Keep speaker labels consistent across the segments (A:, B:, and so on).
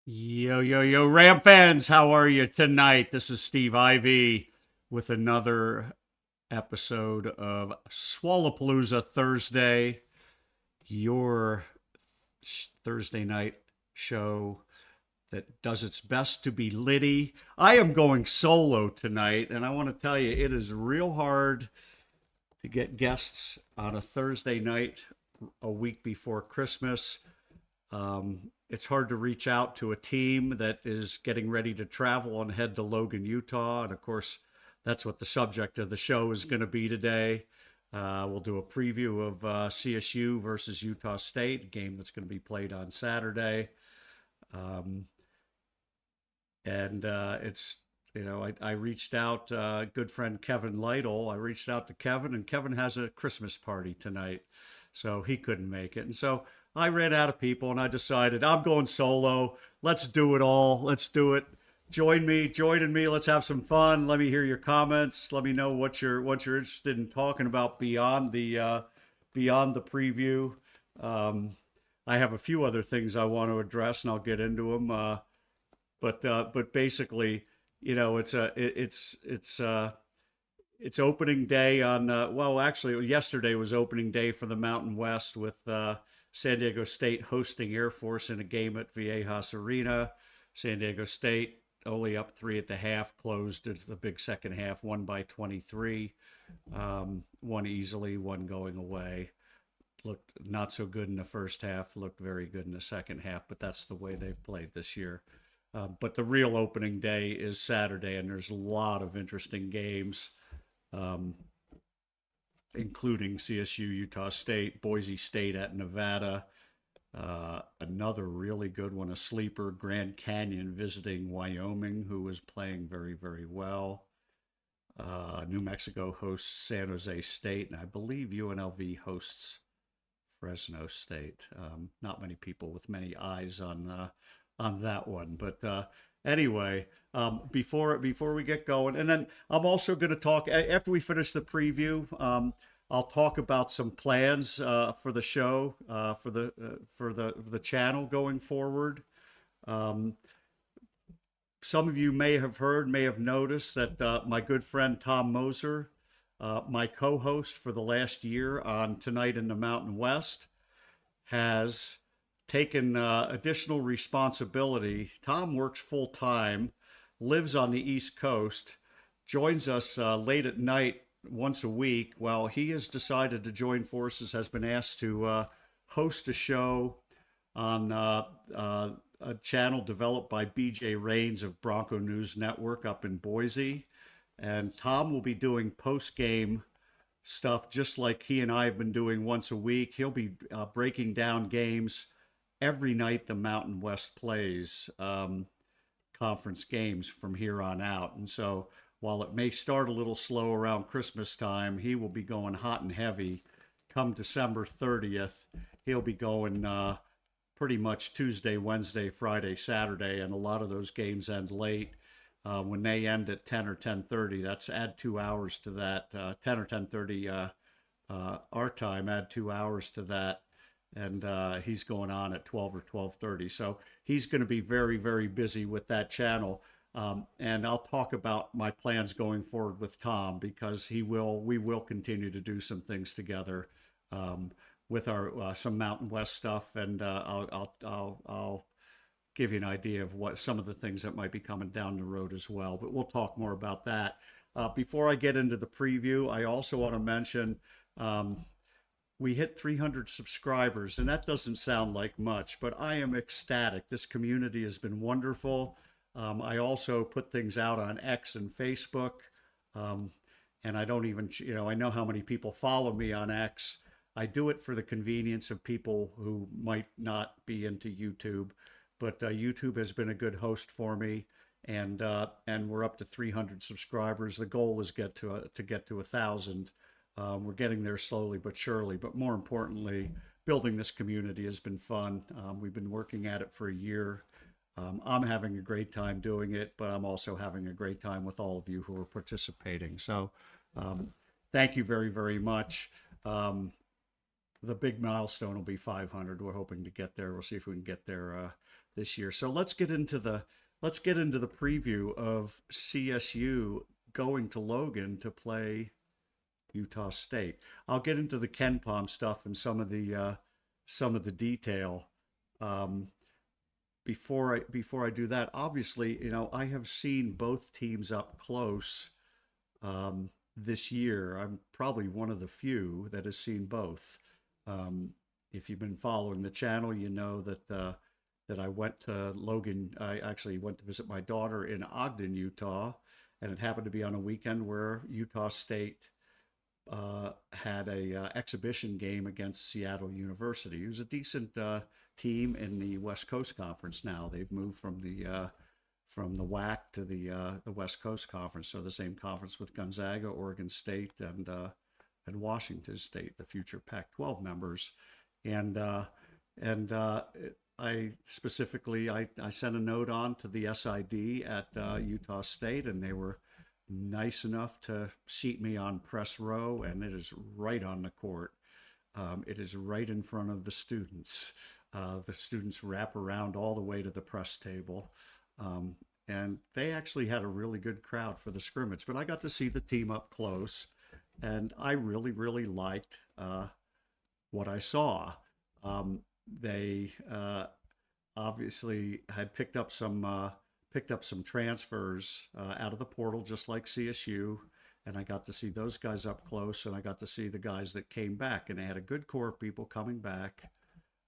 A: Yo, yo, yo, Ram fans, how are you tonight? This is Steve Ivy with another episode of Swollapalooza Thursday, your Thursday night show that does its best to be litty. I am going solo tonight, and I want to tell you, it is real hard to get guests on a Thursday night a week before Christmas. It's hard to reach out to a team that is getting ready to travel and head to Logan, Utah. And of course, that's what the subject of the show is going to be today. We'll do a preview of CSU versus Utah State, a game that's going to be played on Saturday. Um, and it's, I reached out, good friend Kevin Lytle. I reached out to Kevin, and Kevin has a Christmas party tonight. So he couldn't make it. And so I ran out of people and I decided I'm going solo. Let's do it all. Let's do it. Join in me. Let's have some fun. Let me hear your comments. Let me know what you're interested in talking about beyond the preview. Um, I have a few other things I want to address, and I'll get into them. But basically, it's opening day on, well, actually, yesterday was opening day for the Mountain West with San Diego State hosting Air Force in a game at Viejas Arena. San Diego State only up three at the half, closed into the big second half, won by 23. One easily, one going away. Looked not so good in the first half, looked very good in the second half, but that's the way they've played this year. But the real opening day is Saturday, and there's a lot of interesting games, um, including CSU, Utah State, Boise State at Nevada. Another really good one, a sleeper, Grand Canyon visiting Wyoming, who is playing very, very well. New Mexico hosts San Jose State, and I believe UNLV hosts Fresno State. Not many people with many eyes on that one, but anyway, before we get going, and then I'm also going to talk after we finish the preview. I'll talk about some plans for the show, for the channel going forward. Um, some of you may have noticed that my good friend Tom Moser, my co-host for the last year on Tonight in the Mountain West, has taken additional responsibility. Tom works full time, lives on the East Coast, joins us late at night once a week. Well, he has decided to join forces, has been asked to host a show on a channel developed by BJ Rains of Bronco News Network up in Boise. And Tom will be doing post game stuff just like he and I have been doing once a week. He'll be breaking down games every night the Mountain West plays conference games from here on out. And so while it may start a little slow around Christmas time, he will be going hot and heavy come December 30th. He'll be going pretty much Tuesday, Wednesday, Friday, Saturday, and a lot of those games end late. When they end at 10 or 10:30, that's add 2 hours to that. 10 or 10:30 our time, add 2 hours to that, and he's going on at 12 or 12:30. So he's going to be very, very busy with that channel. And I'll talk about my plans going forward with Tom because we will continue to do some things together with our some Mountain West stuff, and I'll give you an idea of what some of the things that might be coming down the road as well. But we'll talk more about that. Before I get into the preview, I also want to mention we hit 300 subscribers, and that doesn't sound like much, but I am ecstatic. This community has been wonderful. I also put things out on X and Facebook, um, and I don't even, I know how many people follow me on X. I do it for the convenience of people who might not be into YouTube, but YouTube has been a good host for me, and we're up to 300 subscribers. The goal is to get to 1,000. We're getting there slowly but surely. But more importantly, building this community has been fun. We've been working at it for a year. I'm having a great time doing it, but I'm also having a great time with all of you who are participating. So thank you very, very much. Um, the big milestone will be 500. We're hoping to get there. We'll see if we can get there this year. So let's get into the preview of CSU going to Logan to play Utah State. I'll get into the Ken Palm stuff and some of the detail. Um, before I do that, obviously, I have seen both teams up close this year. I'm probably one of the few that has seen both. Um, if you've been following the channel, you know that I went to Logan. I actually went to visit my daughter in Ogden, Utah, and it happened to be on a weekend where Utah State had a exhibition game against Seattle University. It was a decent team in the West Coast Conference. Now they've moved from the WAC to the West Coast Conference, so the same conference with Gonzaga, Oregon State, and Washington State, the future Pac-12 members. And I specifically I sent a note on to the SID at Utah State, and they were nice enough to seat me on press row, and it is right on the court. It is right in front of the students. The students wrap around all the way to the press table. And they actually had a really good crowd for the scrimmage, but I got to see the team up close, and I really, really liked what I saw. They obviously had picked up some transfers out of the portal, just like CSU, and I got to see those guys up close, and I got to see the guys that came back, and they had a good core of people coming back,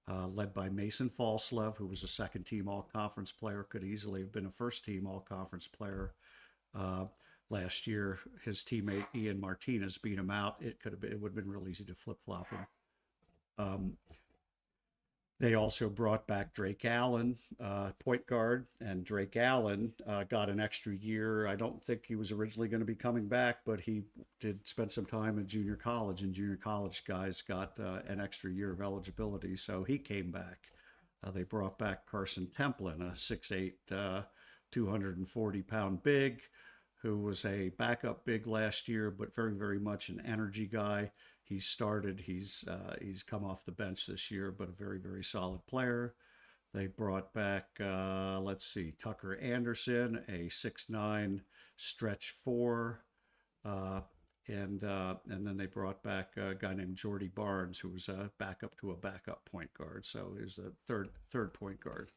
A: led by Mason Falslev, who was a second-team All-Conference player, could easily have been a first-team All-Conference player. Uh, Last year, his teammate Ian Martinez beat him out. It would have been real easy to flip-flop him. Um, They also brought back Drake Allen, point guard, and Drake Allen got an extra year. I don't think he was originally going to be coming back, but he did spend some time in junior college, and junior college guys got an extra year of eligibility, so he came back. They brought back Carson Templin, a 6'8", 240-pound big, who was a backup big last year, but very, very much an energy guy. He's come off the bench this year, but a very, very solid player. They brought back, let's see, Tucker Anderson, a 6'9" stretch four, and then they brought back a guy named Jordy Barnes, who was a backup to a backup point guard. So he was the third point guard.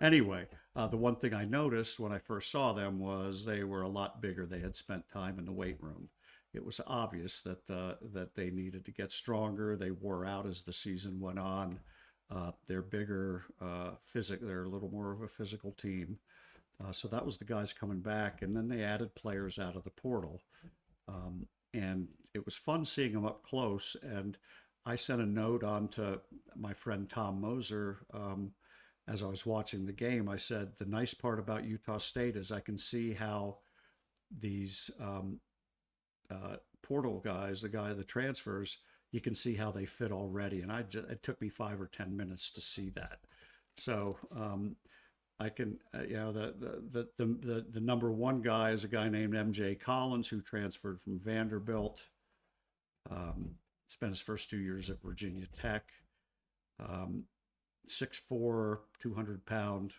A: Anyway, the one thing I noticed when I first saw them was they were a lot bigger. They had spent time in the weight room. It was obvious that they needed to get stronger. They wore out as the season went on. They're bigger, they're a little more of a physical team. So that was the guys coming back, and then they added players out of the portal. And it was fun seeing them up close. And I sent a note on to my friend Tom Moser as I was watching the game. I said, the nice part about Utah State is I can see how these portal guys, the transfers, you can see how they fit already. And it took me 5 or 10 minutes to see that. So I can, the number one guy is a guy named MJ Collins, who transferred from Vanderbilt. Spent his first 2 years at Virginia Tech. 6'4", 200-pound,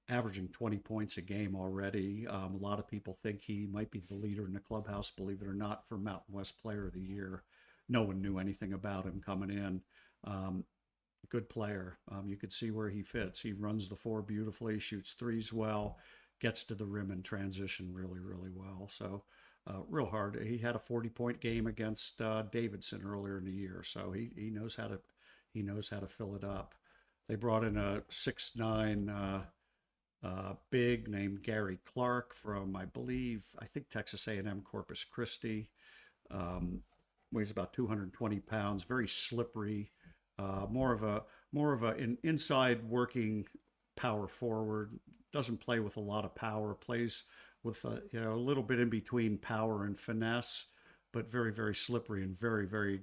A: averaging 20 points a game already. A lot of people think he might be the leader in the clubhouse, believe it or not, for Mountain West Player of the Year. No one knew anything about him coming in. Good player. You could see where he fits. He runs the floor beautifully, shoots threes well, gets to the rim in transition really, really well. So real hard. He had a 40-point game against Davidson earlier in the year, so he knows how to fill it up. They brought in a 6'9" big named Gary Clark from, I think Texas A&M Corpus Christi. Weighs about 220 pounds, very slippery, more of an inside working power forward. Doesn't play with a lot of power, plays with a little bit in between power and finesse, but very, very slippery and very, very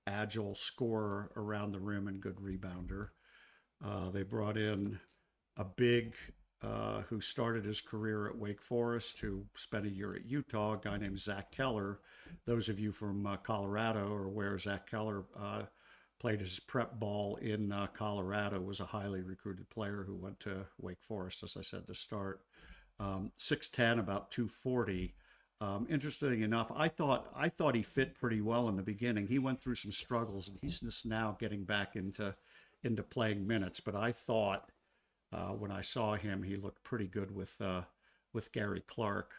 A: agile scorer around the rim and good rebounder. They brought in a big who started his career at Wake Forest, who spent a year at Utah, a guy named Zach Keller. Those of you from Colorado are aware Zach Keller played his prep ball in Colorado, was a highly recruited player who went to Wake Forest, as I said, to start. 6'10", about 240. Interesting enough, I thought he fit pretty well in the beginning. He went through some struggles, and he's just now getting back into playing minutes. But I thought when I saw him, he looked pretty good with Gary Clark.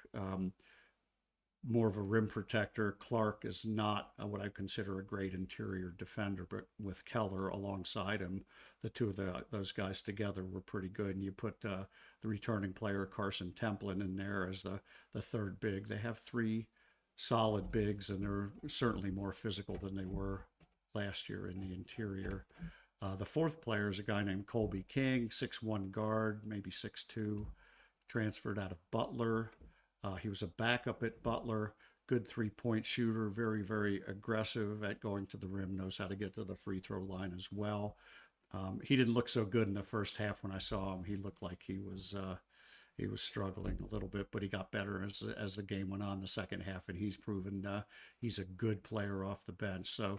A: More of a rim protector. Clark is not what I consider a great interior defender, but with Keller alongside him, the two of those guys together were pretty good. And you put the returning player Carson Templin in there as the third big. They have three solid bigs, and they're certainly more physical than they were last year in the interior. The fourth player is a guy named Colby King, 6'1" guard, maybe 6'2", transferred out of Butler. He was a backup at Butler, good three-point shooter, very, very aggressive at going to the rim, knows how to get to the free throw line as well. He didn't look so good in the first half when I saw him. He looked like he was struggling a little bit, but he got better as the game went on the second half, and he's proven he's a good player off the bench. So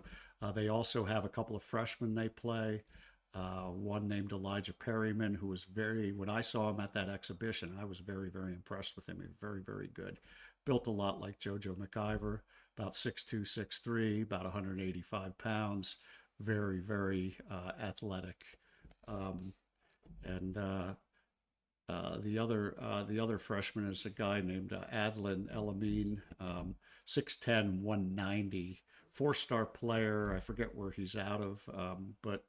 A: they also have a couple of freshmen they play. One named Elijah Perryman, who was when I saw him at that exhibition, I was very, very impressed with him. He was very, very good. Built a lot like JoJo McIver, about 6'2", 6'3", about 185 pounds. Very, very athletic. And the other freshman is a guy named Adlan Elamine, 6'10", 190. Four-star player. I forget where he's out of, but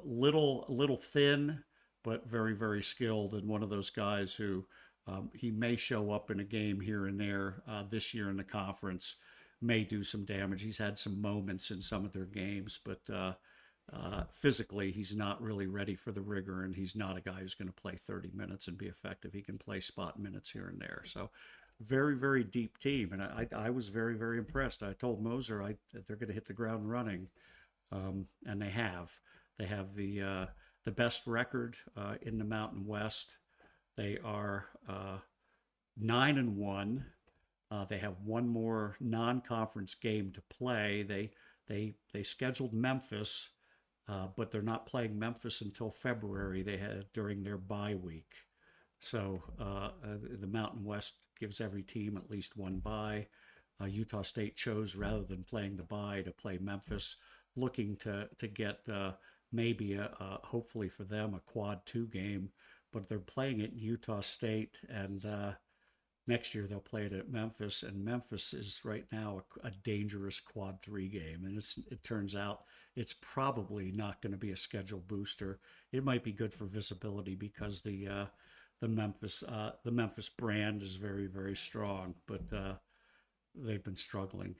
A: little thin, but very, very skilled, and one of those guys who he may show up in a game here and there this year in the conference, may do some damage. He's had some moments in some of their games, but physically he's not really ready for the rigor, and he's not a guy who's going to play 30 minutes and be effective. He can play spot minutes here and there. So very, very deep team, and I was very, very impressed. I told Moser that they're going to hit the ground running, and they have. They have the best record in the Mountain West. They are 9-1. They have one more non-conference game to play. They scheduled Memphis, but they're not playing Memphis until February. They had during their bye week. So the Mountain West gives every team at least one bye. Utah State chose, rather than playing the bye, to play Memphis, looking to get maybe hopefully for them a quad 2 game, but they're playing it in Utah State, and next year they'll play it at Memphis, and Memphis is right now a dangerous quad 3 game, and it turns out it's probably not going to be a schedule booster. It might be good for visibility because the Memphis brand is very, very strong, but they've been struggling.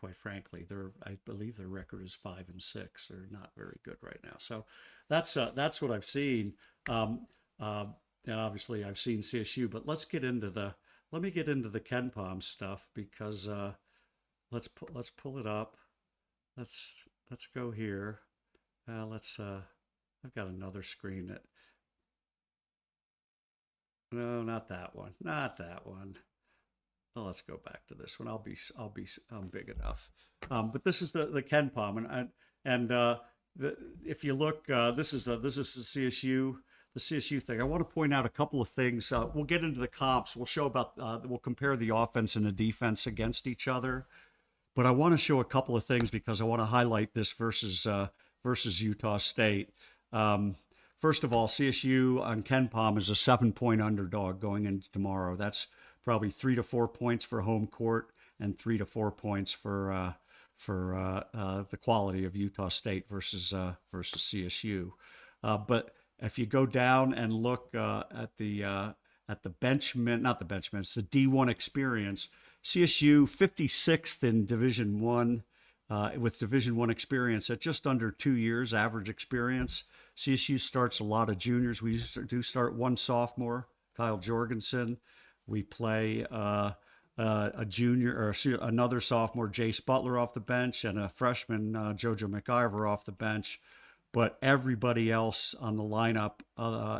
A: Quite frankly, I believe their record is 5-6. They're not very good right now. So that's what I've seen. And obviously I've seen CSU, but let me get into the KenPom stuff, because let's pull it up. Let's go here. I've got another screen that. No, not that one. Not that one. Well, let's go back to this one. I'm big enough. But this is the KenPom, and if you look, this is the CSU thing. I want to point out a couple of things. We'll get into the comps. We'll compare the offense and the defense against each other. But I want to show a couple of things because I want to highlight this versus Utah State. First of all, CSU on KenPom is a 7-point underdog going into tomorrow. That's probably 3 to 4 points for home court and 3 to 4 points for the quality of Utah State versus CSU. But if you go down and look at the benchman, not the benchman, it's the D1 experience. CSU 56th in Division One with Division One experience at just under 2 years average experience. CSU starts a lot of juniors. We do start one sophomore, Kyle Jorgensen. We play a junior or another sophomore, Jace Butler, off the bench, and a freshman, JoJo McIver, off the bench. But everybody else on the lineup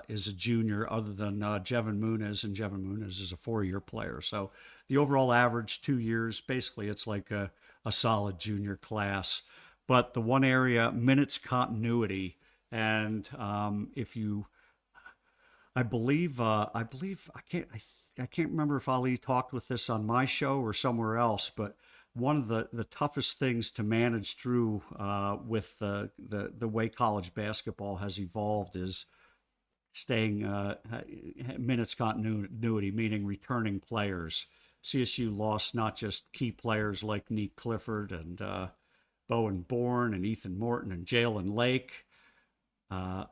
A: is a junior, other than Jevin Muniz, and Jevin Muniz is a 4-year player. So the overall average 2 years, basically, it's like a solid junior class. But the one area, minutes continuity, and if you, I can't remember if Ali talked with this on my show or somewhere else, but one of the toughest things to manage through with the way college basketball has evolved is staying minutes continuity, meaning returning players. CSU lost not just key players like Neek Clifford and Bowen Bourne and Ethan Morton and Jalen Lake, uh,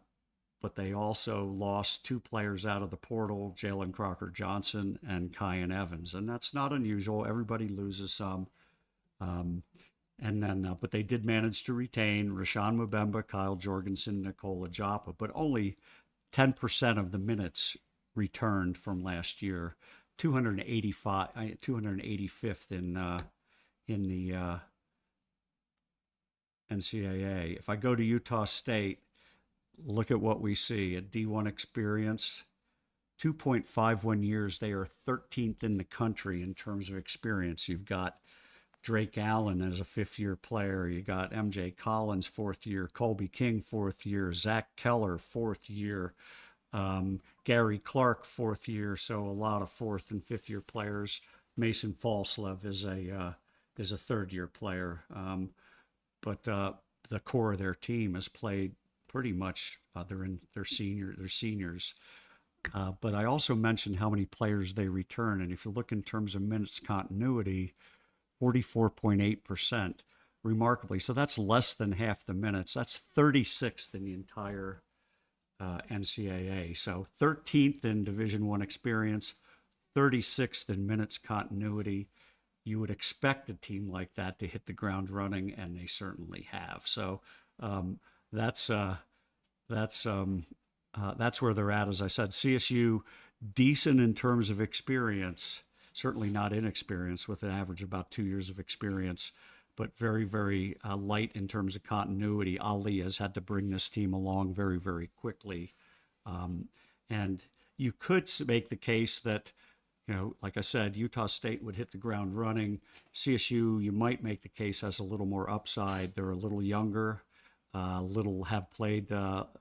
A: but they also lost two players out of the portal, Jalen Crocker Johnson and Kyan Evans. And that's not unusual. Everybody loses some. Um, and then, but they did manage to retain Rashawn Mbemba, Kyle Jorgensen, Nikola Joppa, but only 10% of the minutes returned from last year. 285th in the NCAA. If I go to Utah State, look at what we see. A D1 experience, 2.51 years. They are 13th in the country in terms of experience. You've got Drake Allen as a fifth-year player. You got MJ Collins, fourth year. Colby King, fourth year. Zach Keller, fourth year. Gary Clark, fourth year. So a lot of fourth and fifth-year players. Mason Falslev is a third-year player. But the core of their team has played pretty much. They're seniors. But I also mentioned how many players they return, and if you look in terms of minutes continuity, 44.8%, remarkably. So that's less than half the minutes. That's 36th in the entire NCAA. So 13th in Division I experience, 36th in minutes continuity. You would expect a team like that to hit the ground running, and they certainly have. So that's where they're at. As I said, CSU decent in terms of experience, certainly not inexperienced, with an average of about 2 years of experience, but very, very light in terms of continuity. Ali has had to bring this team along very, very quickly. And you could make the case that, like I said, Utah State would hit the ground running. CSU, you might make the case, has a little more upside. They're a little younger, have played,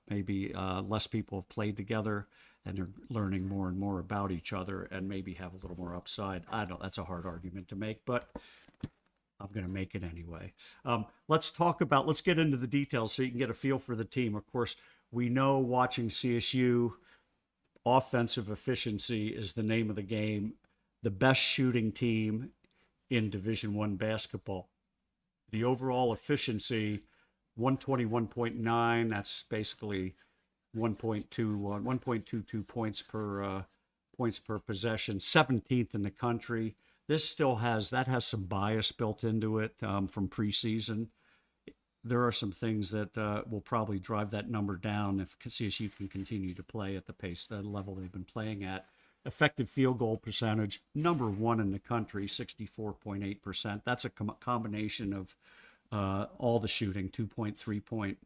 A: maybe less people have played together, and they're learning more and more about each other and maybe have a little more upside. I don't, that's a hard argument to make, but I'm going to make it anyway. Let's get into the details so you can get a feel for the team. Of course, we know watching CSU, offensive efficiency is the name of the game. The best shooting team in Division I basketball. The overall efficiency, 121.9, that's basically 1.22 points per possession, 17th in the country. This has some bias built into it from preseason. There are some things that will probably drive that number down if CSU can continue to play at the level they've been playing at. Effective field goal percentage, number one in the country, 64.8%. That's a combination of all the shooting, 2-point, 3-point,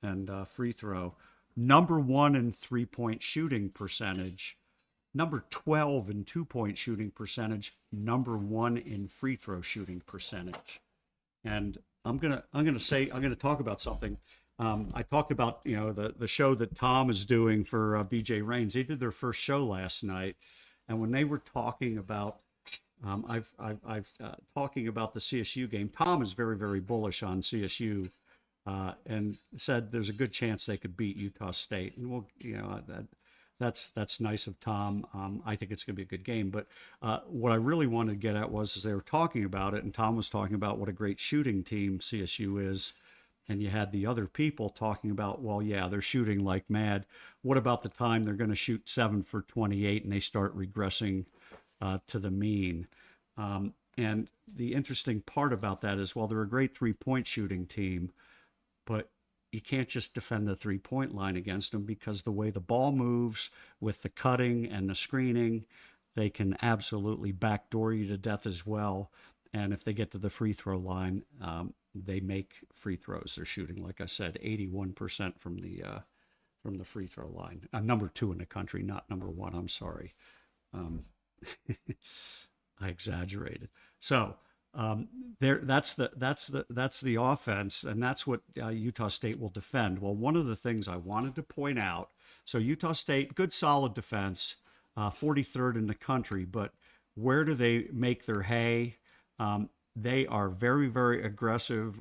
A: and free throw. Number one in 3-point shooting percentage, number 12 in 2-point shooting percentage, number one in free throw shooting percentage. And I'm gonna talk about something. I talked about the show that Tom is doing for BJ Raines. They did their first show last night, and when they were talking about talking about the CSU game, Tom is very, very bullish on CSU. And said there's a good chance they could beat Utah State, and that's nice of Tom. I think it's going to be a good game. But what I really wanted to get at was, as they were talking about it, and Tom was talking about what a great shooting team CSU is, and you had the other people talking about, well, yeah, they're shooting like mad. What about the time they're going to shoot 7 for 28 and they start regressing to the mean? And the interesting part about that is, well, they're a great 3-point shooting team, but you can't just defend the 3-point line against them, because the way the ball moves with the cutting and the screening, they can absolutely backdoor you to death as well. And if they get to the free throw line, they make free throws. They're shooting, like I said, 81% from the free throw line. Number 2 in the country, not number 1. I'm sorry. I exaggerated. So Um, there, that's the offense, and that's what Utah State will defend. Well, one of the things I wanted to point out, so Utah State, good solid defense, 43rd in the country, but where do they make their hay? They are very, very aggressive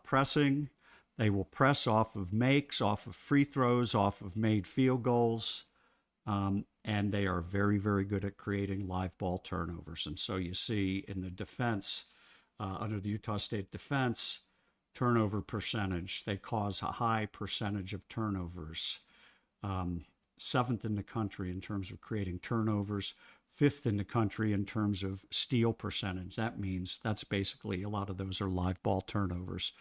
A: pressing. They will press off of makes, off of free throws, off of made field goals. And they are very, very good at creating live ball turnovers. And so you see in the defense, under the Utah State defense, turnover percentage, they cause a high percentage of turnovers. Seventh in the country in terms of creating turnovers, fifth in the country in terms of steal percentage. That means that's basically a lot of those are live ball turnovers.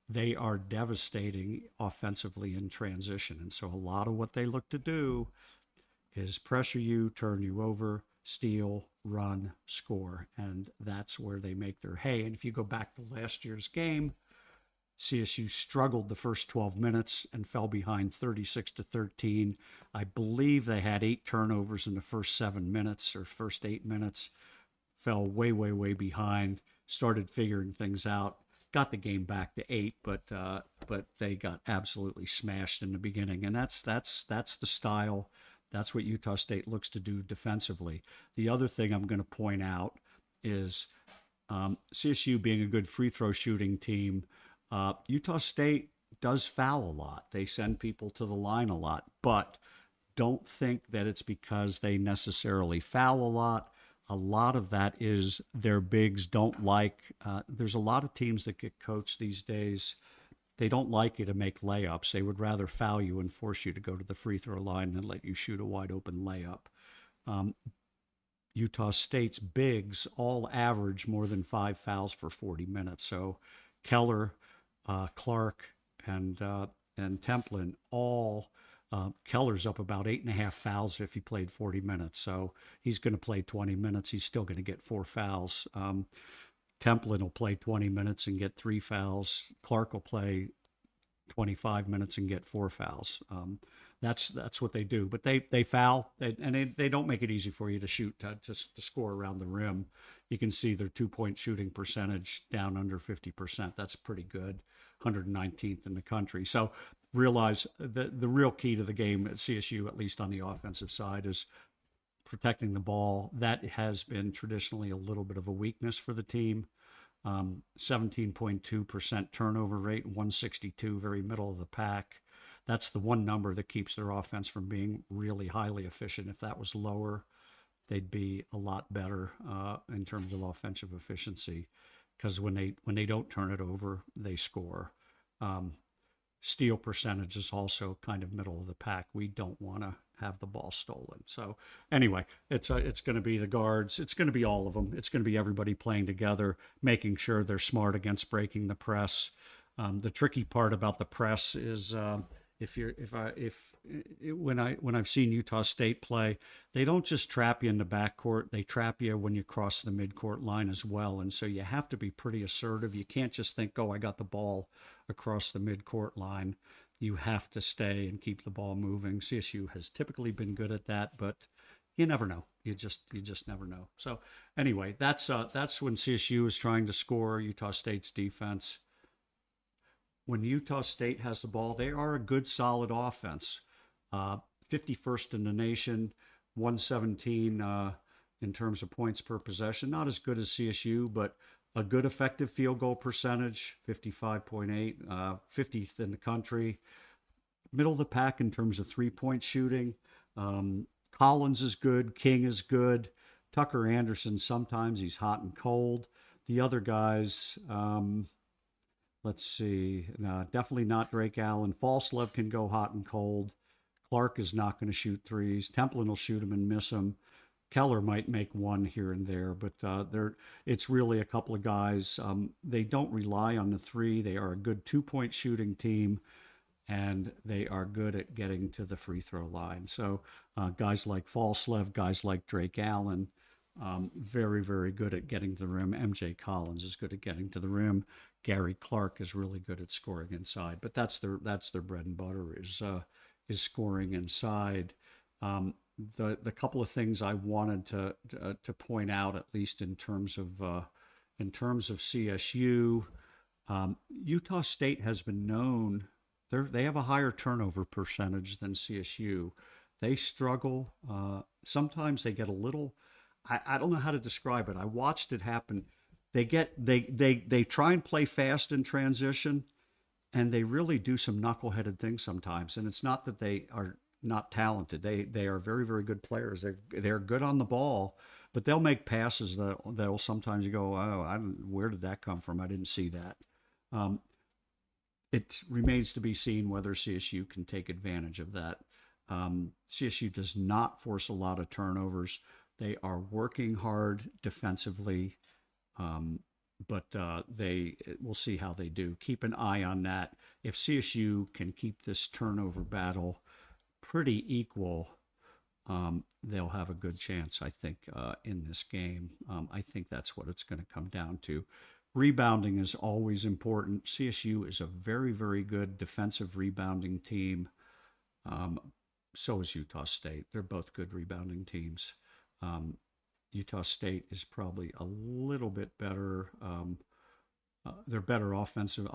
A: They are devastating offensively in transition. And so a lot of what they look to do is pressure you, turn you over, steal, run, score. And that's where they make their hay. And if you go back to last year's game, CSU struggled the first 12 minutes and fell behind 36-13. I believe they had 8 turnovers in the first 7 minutes or first 8 minutes, fell way, way, way behind, started figuring things out, got the game back to 8, but they got absolutely smashed in the beginning. And that's the style. That's what Utah State looks to do defensively. The other thing I'm going to point out is CSU being a good free throw shooting team, Utah State does foul a lot. They send people to the line a lot, but don't think that it's because they necessarily foul a lot. A lot of that is their bigs don't like. There's a lot of teams that get coached these days. They don't like you to make layups. They would rather foul you and force you to go to the free throw line than let you shoot a wide open layup. Utah State's bigs all average more than 5 fouls for 40 minutes. So Keller, Clark, and Templin all. Keller's up about 8.5 fouls if he played 40 minutes. So he's going to play 20 minutes. He's still going to get 4 fouls. Templin will play 20 minutes and get 3 fouls. Clark will play 25 minutes and get 4 fouls. That's what they do. But they foul, and they don't make it easy for you to shoot, just to score around the rim. You can see their 2-point shooting percentage down under 50%. That's pretty good, 119th in the country. So realize that the real key to the game at CSU, at least on the offensive side, is protecting the ball. That has been traditionally a little bit of a weakness for the team. 17.2% turnover rate, 162, very middle of the pack. That's the one number that keeps their offense from being really highly efficient. If that was lower, they'd be a lot better in terms of offensive efficiency, because when they don't turn it over, they score. Steal percentage is also kind of middle of the pack. We don't want to have the ball stolen. So anyway, it's going to be the guards. It's going to be all of them. It's going to be everybody playing together, making sure they're smart against breaking the press. The tricky part about the press is when I've seen Utah State play, they don't just trap you in the backcourt. They trap you when you cross the midcourt line as well. And so you have to be pretty assertive. You can't just think, oh, I got the ball across the midcourt line. You have to stay and keep the ball moving. CSU has typically been good at that, but you never know. You just never know. So anyway, that's when CSU is trying to score. Utah State's defense. When Utah State has the ball, they are a good, solid offense. 51st in the nation, 117 in terms of points per possession. Not as good as CSU, but a good effective field goal percentage, 55.8, 50th in the country. Middle of the pack in terms of three-point shooting. Collins is good. King is good. Tucker Anderson, sometimes he's hot and cold. The other guys, let's see, definitely not Drake Allen. Falslev can go hot and cold. Clark is not going to shoot threes. Templin will shoot them and miss them. Keller might make one here and there, but it's really a couple of guys. They don't rely on the three. They are a good 2-point shooting team, and they are good at getting to the free throw line. So guys like Falslev, guys like Drake Allen, very, very good at getting to the rim. MJ Collins is good at getting to the rim. Gary Clark is really good at scoring inside. But that's their bread and butter is scoring inside. The couple of things I wanted to point out, at least in terms of In terms of CSU, Utah State has been known, they have a higher turnover percentage than CSU. They struggle. Sometimes they get a little, I don't know how to describe it. I watched it happen. They try and play fast in transition, and they really do some knuckleheaded things sometimes. And it's not that they are not talented. They are very, very good players. They're good on the ball, but they'll make passes that'll sometimes you go, oh, where did that come from? I didn't see that. Um, it remains to be seen whether CSU can take advantage of that. CSU does not force a lot of turnovers. They are working hard defensively, um, but we'll see how they do. Keep an eye on that. If CSU can keep this turnover battle pretty equal, they'll have a good chance, I think, in this game. I think that's what it's going to come down to. Rebounding is always important. CSU is a very, very good defensive rebounding team. Um, so is Utah State. They're both good rebounding teams. Um, Utah State is probably a little bit better. They're better offensive.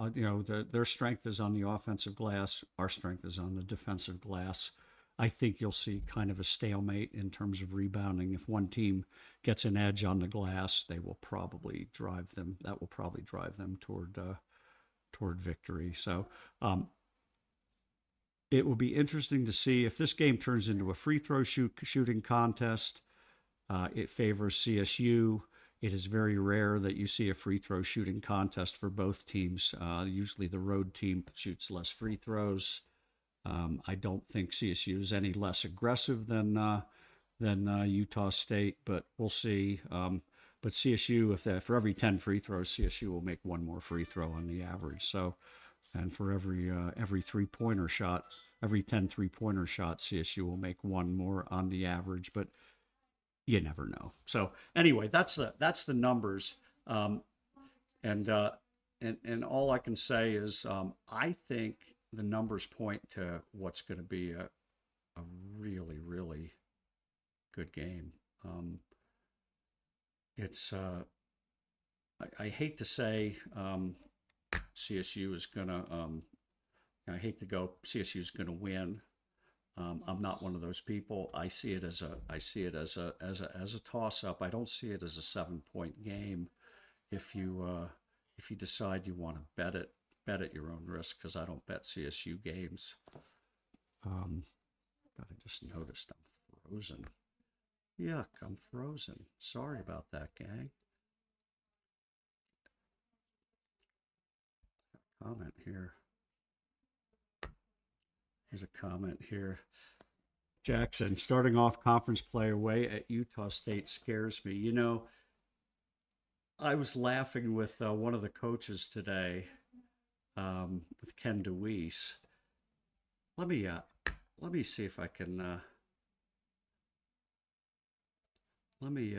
A: Their strength is on the offensive glass. Our strength is on the defensive glass. I think you'll see kind of a stalemate in terms of rebounding. If one team gets an edge on the glass, they will probably drive them. That will probably drive them toward victory. So it will be interesting to see if this game turns into a free throw shooting contest. It favors CSU. It is very rare that you see a free throw shooting contest for both teams. Usually the road team shoots less free throws. I don't think CSU is any less aggressive than Utah State, but we'll see. But CSU, for every 10 free throws, CSU will make one more free throw on the average. So, and for every three-pointer shot, every 10 three-pointer shots, CSU will make one more on the average. But you never know. So anyway, that's the numbers. And and all I can say is I think the numbers point to what's going to be a really, really good game. It's I hate to say CSU is going to I hate to go CSU is going to win. I'm not one of those people. I see it as a toss up. I don't see it as a 7 point game. If you decide you want to bet at your own risk, because I don't bet CSU games. God, I just noticed I'm frozen. Yuck, I'm frozen. Sorry about that, gang. Comment here. Here's a comment here. Jackson, starting off conference play away at Utah State scares me. I was laughing with one of the coaches today, with Ken DeWeese. Let me let me see if I can let me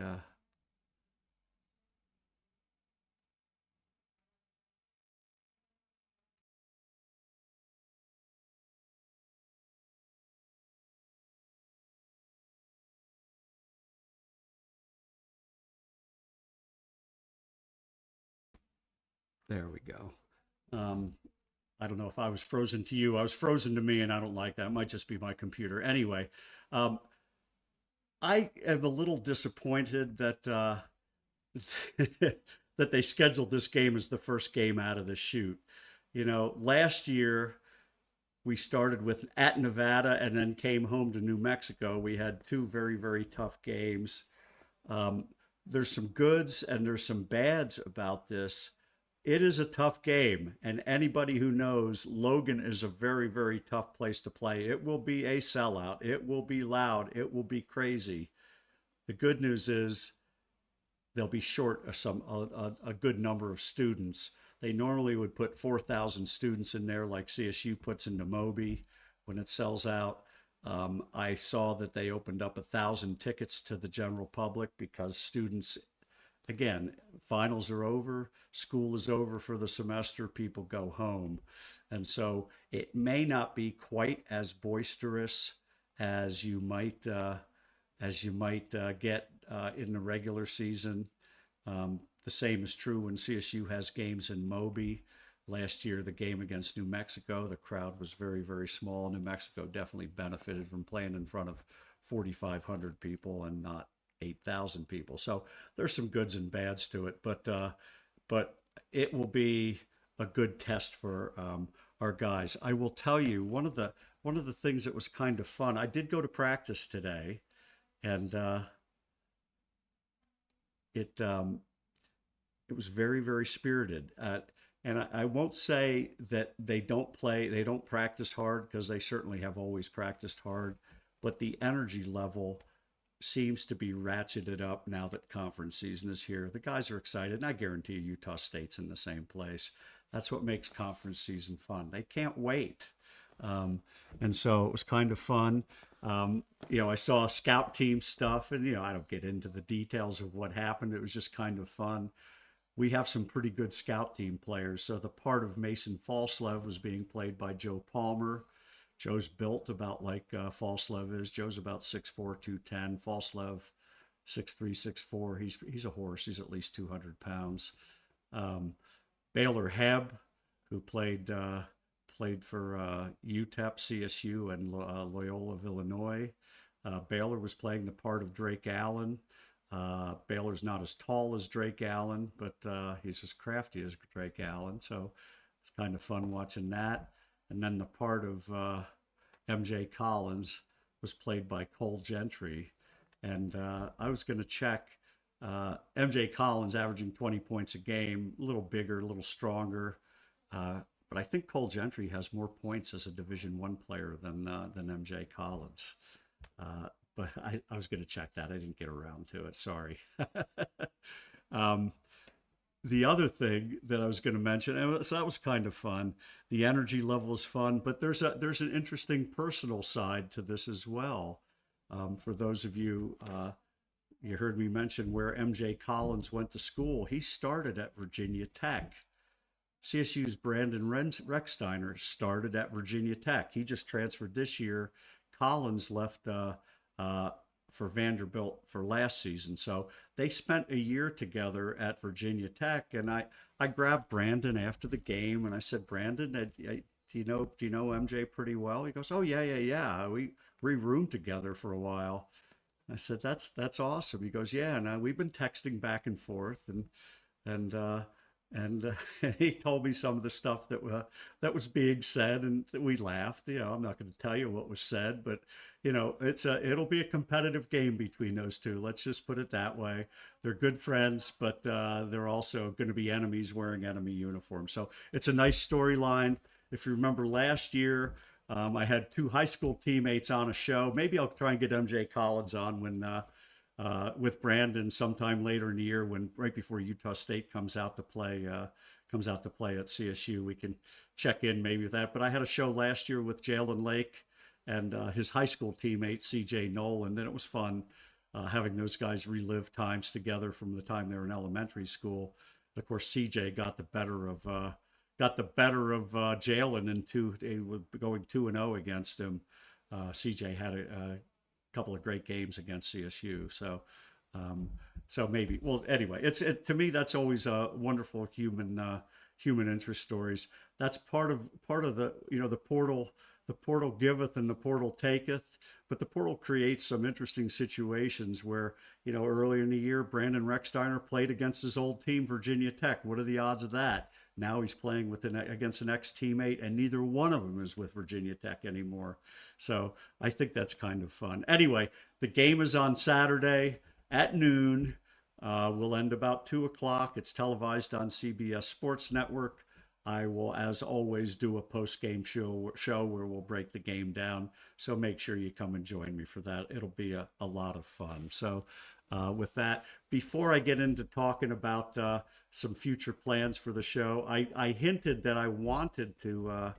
A: there we go. Um, I don't know if I was frozen to you. I was frozen to me, and I don't like that. It might just be my computer. Anyway, um, I am a little disappointed that that they scheduled this game as the first game out of the chute. Last year we started with at Nevada and then came home to New Mexico. We had two very, very tough games. Um, there's some goods and there's some bads about this. It is a tough game, and anybody who knows Logan is a very, very tough place to play. It will be a sellout. It will be loud. It will be crazy. The good news is they'll be short a good number of students. They normally would put 4,000 students in there, like CSU puts into Moby when it sells out. I saw that they opened up 1,000 tickets to the general public because students, again, finals are over, school is over for the semester, people go home. And so it may not be quite as boisterous as you might get in the regular season. the same is true when CSU has games in Moby. Last year, the game against New Mexico, the crowd was very, very small. New Mexico definitely benefited from playing in front of 4,500 people and not 8,000 people. So there's some goods and bads to it, but it will be a good test for our guys. I will tell you one of the things that was kind of fun. I did go to practice today, and it it was very, very spirited. And I won't say that they don't practice hard, because they certainly have always practiced hard, but the energy level seems to be ratcheted up now that conference season is here. The guys are excited, and I guarantee you Utah State's in the same place. That's what makes conference season fun. They can't wait. And so it was kind of fun. I saw scout team stuff, and, I don't get into the details of what happened. It was just kind of fun. We have some pretty good scout team players. So the part of Mason Falslev was being played by Joe Palmer. Joe's built about like Falslev is. Joe's about 6'4", 210. Falslev, 6'3", 6'4". He's a horse. He's at least 200 pounds. Baylor Heb, who played for UTEP, CSU, and Loyola of Illinois. Baylor was playing the part of Drake Allen. Baylor's not as tall as Drake Allen, but he's as crafty as Drake Allen. So it's kind of fun watching that. And then the part of MJ Collins was played by Cole Gentry. And I was going to check MJ Collins averaging 20 points a game, a little bigger, a little stronger. But I think Cole Gentry has more points as a Division I player than MJ Collins. But I was going to check that. I didn't get around to it. Sorry. The other thing that I was going to mention, and so that was kind of fun. The energy level is fun, but there's an interesting personal side to this as well. For those of you, you heard me mention where MJ Collins went to school. He started at Virginia Tech. CSU's Brandon Rechsteiner started at Virginia Tech. He just transferred this year. Collins left for Vanderbilt for last season. So they spent a year together at Virginia Tech. And I grabbed Brandon after the game, and I said, Brandon, do you know MJ pretty well? He goes, oh, yeah. We roomed together for a while. I said, that's awesome. He goes, yeah. And we've been texting back and forth, and he told me some of the stuff that was being said, and we laughed. I'm not going to tell you what was said, but it'll be a competitive game between those two. Let's just put it that way. They're good friends, but they're also going to be enemies wearing enemy uniforms. So it's a nice storyline. If you remember last year, I had two high school teammates on a show. Maybe I'll try and get MJ Collins on when with Brandon sometime later in the year, when right before Utah State comes out to play at CSU. We can check in maybe with that. But I had a show last year with Jalen Lake and his high school teammate CJ Nolan. Then it was fun having those guys relive times together from the time they were in elementary school. Of course, CJ got the better of Jalen in going 2-0 against him. CJ had a couple of great games against CSU. So maybe, well, anyway, to me, that's always a wonderful human interest stories. That's part of the, the portal giveth and the portal taketh, but the portal creates some interesting situations where, earlier in the year, Brandon Rechsteiner played against his old team, Virginia Tech. What are the odds of that? Now he's playing against an ex-teammate, and neither one of them is with Virginia Tech anymore. So I think that's kind of fun. Anyway, the game is on Saturday at noon. We'll end about 2 o'clock. It's televised on CBS Sports Network. I will, as always, do a post-game show where we'll break the game down. So make sure you come and join me for that. It'll be a lot of fun. So with that, before I get into talking about some future plans for the show, I hinted that I wanted to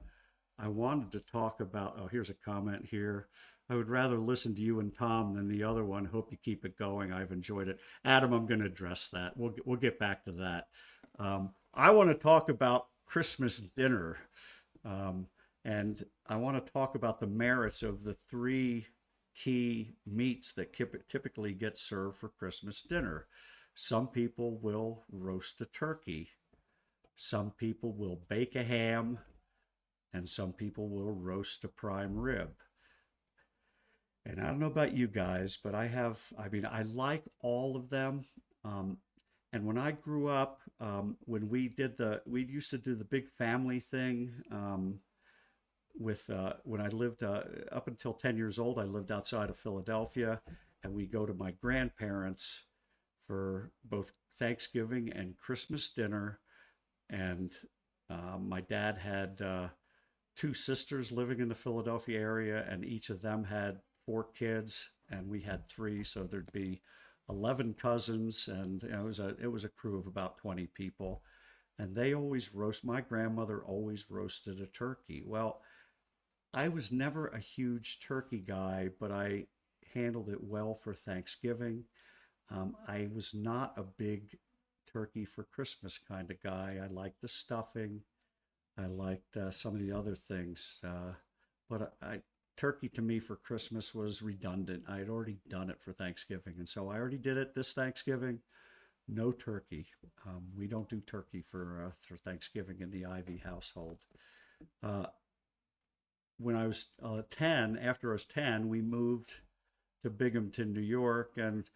A: talk about, oh, here's a comment here. I would rather listen to you and Tom than the other one. Hope you keep it going. I've enjoyed it. Adam, I'm going to address that. We'll get back to that. I want to talk about Christmas dinner. And I want to talk about the merits of the 3 key meats that typically get served for Christmas dinner. Some people will roast a turkey. Some people will bake a ham, and some people will roast a prime rib. And I don't know about you guys, but I mean, I like all of them. Um, and when I grew up, when we used to do the big family thing when I lived up until 10 years old, I lived outside of Philadelphia, and we go to my grandparents for both Thanksgiving and Christmas dinner. And my dad had two sisters living in the Philadelphia area, and each of them had four kids, and we had three, so there'd be 11 cousins, and it was a crew of about 20 people. And they always roast. My grandmother always roasted a turkey. Well, I was never a huge turkey guy, but I handled it well for Thanksgiving. I was not a big turkey for Christmas kind of guy. I liked the stuffing. I liked some of the other things, but turkey to me for Christmas was redundant. I had already done it for Thanksgiving, and so I already did it this Thanksgiving. No turkey. We don't do turkey for Thanksgiving in the Ivy household. Uh, when I was 10, after I was 10, we moved to Binghamton, New York, and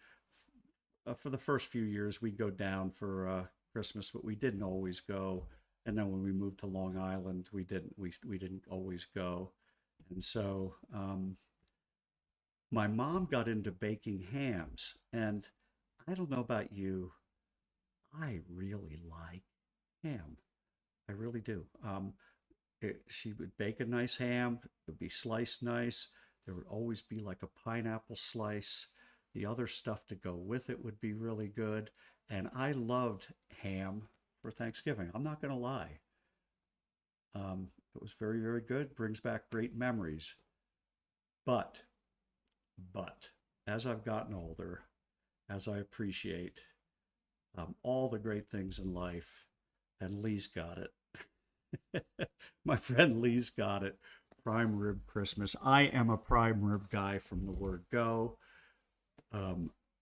A: for the first few years we'd go down for Christmas, but we didn't always go. And then when we moved to Long Island, we didn't always go. And so my mom got into baking hams, and I don't know about you, I really like ham. I really do. She would bake a nice ham. It would be sliced nice. There would always be like a pineapple slice. The other stuff to go with it would be really good. And I loved ham for Thanksgiving. I'm not going to lie. It was very, very good. Brings back great memories. But, but, as I've gotten older, as I appreciate all the great things in life, and Lee's got it. My friend Lee's got it. Prime rib Christmas. I am a prime rib guy from the word go.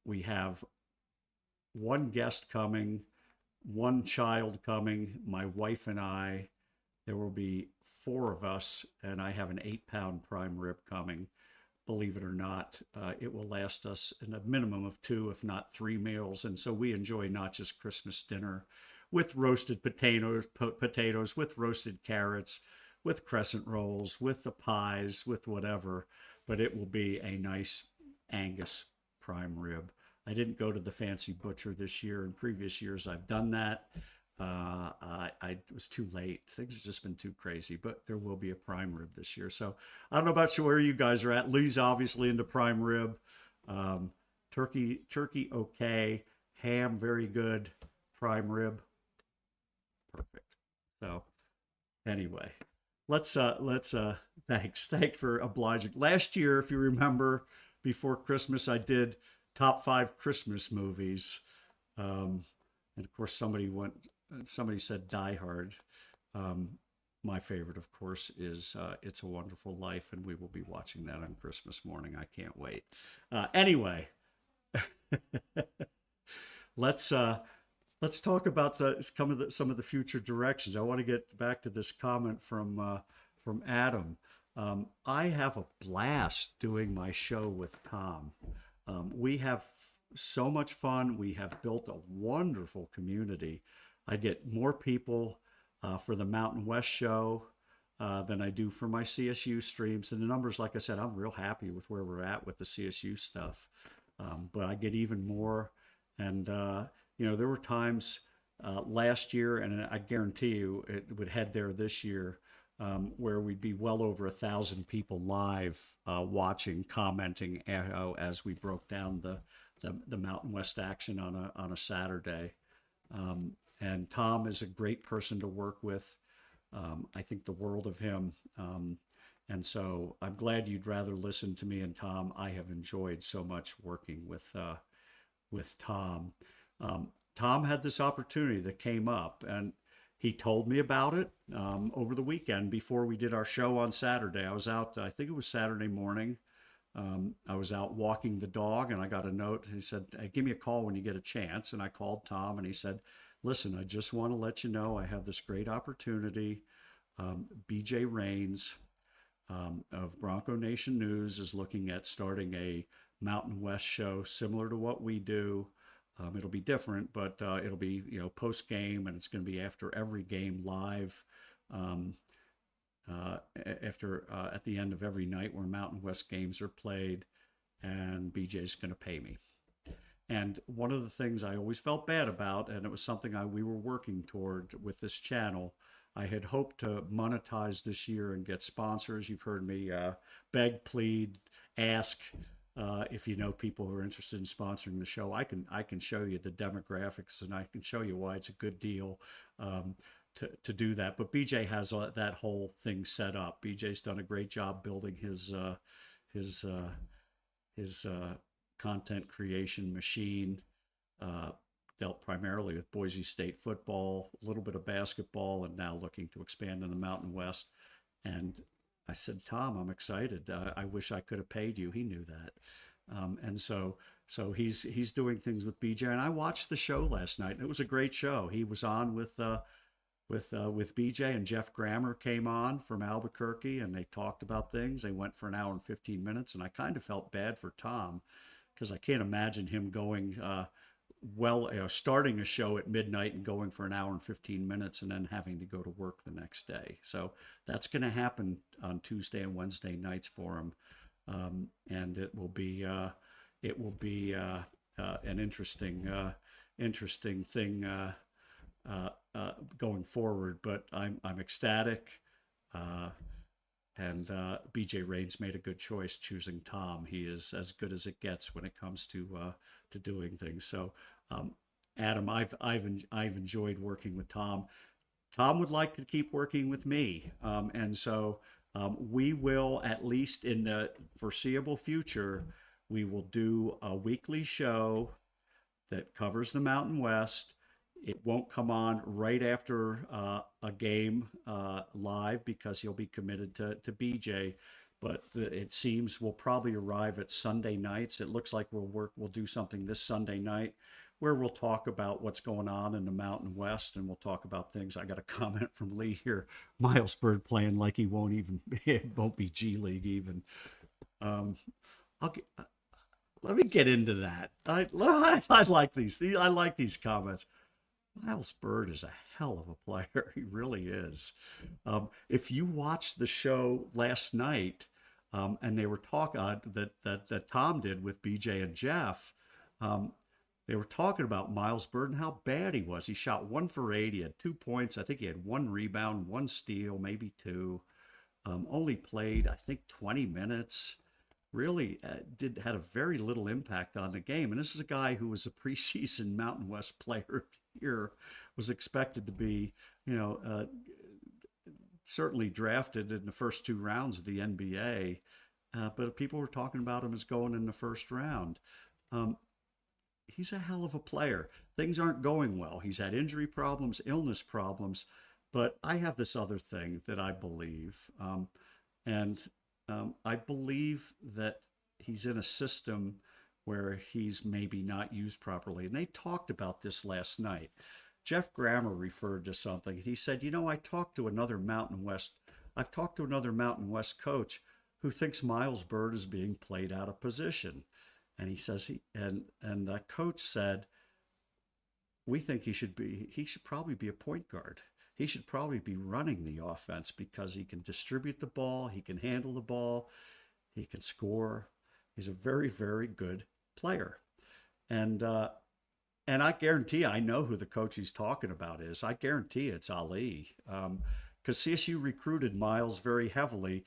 A: We have one guest coming, one child coming, my wife and I. There will be four of us, and I have an 8-pound prime rib coming. Believe it or not, it will last us in a minimum of 2, if not 3 meals. And so we enjoy not just Christmas dinner with roasted potatoes, with roasted carrots, with crescent rolls, with the pies, with whatever, but it will be a nice Angus prime rib. I didn't go to the fancy butcher this year. In previous years, I've done that. I was too late. Things have just been too crazy, but there will be a prime rib this year. So I don't know about you, where you guys are at. Lee's obviously into prime rib. Turkey, okay. Ham, very good. Prime rib, perfect. So anyway, thanks for obliging. Last year, if you remember, before Christmas, I did top 5 Christmas movies. And of course, somebody said Die Hard. My favorite, of course, is It's a Wonderful Life, and we will be watching that on Christmas morning. I can't wait. Anyway, let's talk about some of the future directions. I want to get back to this comment from Adam. I have a blast doing my show with Tom. We have so much fun. We have built a wonderful community. I get more people for the Mountain West show than I do for my CSU streams. And the numbers, like I said, I'm real happy with where we're at with the CSU stuff. But I get even more. And, there were times last year, and I guarantee you it would head there this year, where we'd be well over 1,000 people live watching, commenting as we broke down the Mountain West action on a Saturday. And Tom is a great person to work with. I think the world of him. And so I'm glad you'd rather listen to me and Tom. I have enjoyed so much working with Tom. Tom had this opportunity that came up, and he told me about it over the weekend before we did our show on Saturday. I was out, I think it was Saturday morning. I was out walking the dog and I got a note. He said, hey, give me a call when you get a chance. And I called Tom and he said, listen, I just want to let you know I have this great opportunity. BJ Rains of Bronco Nation News is looking at starting a Mountain West show similar to what we do. It'll be different, but it'll be post game, and it's going to be after every game live. Um, After at the end of every night where Mountain West games are played, and BJ's going to pay me. And one of the things I always felt bad about, and it was something we were working toward with this channel, I had hoped to monetize this year and get sponsors. You've heard me beg, plead, ask if you know people who are interested in sponsoring the show. I can show you the demographics and I can show you why it's a good deal to do that. But BJ has that whole thing set up. BJ's done a great job building his content creation machine. Dealt primarily with Boise State football, a little bit of basketball, and now looking to expand in the Mountain West. And I said, Tom, I'm excited. I wish I could have paid you. He knew that. And so he's doing things with BJ. And I watched the show last night, and it was a great show. He was on with BJ, and Jeff Grammer came on from Albuquerque, and they talked about things. They went for an hour and 15 minutes, and I kind of felt bad for Tom because I can't imagine him going starting a show at midnight and going for an hour and 15 minutes and then having to go to work the next day. So that's going to happen on Tuesday and Wednesday nights for him. And it will be an interesting thing going forward, but I'm ecstatic. And BJ Rains made a good choice choosing Tom. He is as good as it gets when it comes to doing things. So, Adam, I've enjoyed working with Tom. Tom would like to keep working with me, and so we will, at least in the foreseeable future, we will do a weekly show that covers the Mountain West. It won't come on right after a game live because he'll be committed to BJ. But it seems we'll probably arrive at Sunday nights. It looks like we'll do something this Sunday night where we'll talk about what's going on in the Mountain West, and we'll talk about things. I got a comment from Lee here. Miles Bird playing like he won't be G League even. Let me get into that. I like these. I like these comments. Miles Bird is a hell of a player. He really is. If you watched the show last night, and they were talking that Tom did with BJ and Jeff, they were talking about Miles Bird and how bad he was. He shot 1 for 8. He had 2 points. I think he had 1 rebound, 1 steal, maybe 2. Only played, I think, 20 minutes. Really had a very little impact on the game. And this is a guy who was a preseason Mountain West Player of the Year, was expected to be, certainly drafted in the first 2 rounds of the NBA. But people were talking about him as going in the first round. He's a hell of a player. Things aren't going well. He's had injury problems, illness problems. But I have this other thing that I believe. I believe that he's in a system where he's maybe not used properly. And they talked about this last night. Jeff Grammer referred to something. He said, I've talked to another Mountain West coach who thinks Miles Bird is being played out of position. And he says, and that coach said, we think he should probably be a point guard. He should probably be running the offense because he can distribute the ball, he can handle the ball, he can score. He's a very, very good player. And I guarantee I know who the coach he's talking about is. I guarantee it's Ali. Because CSU recruited Miles very heavily.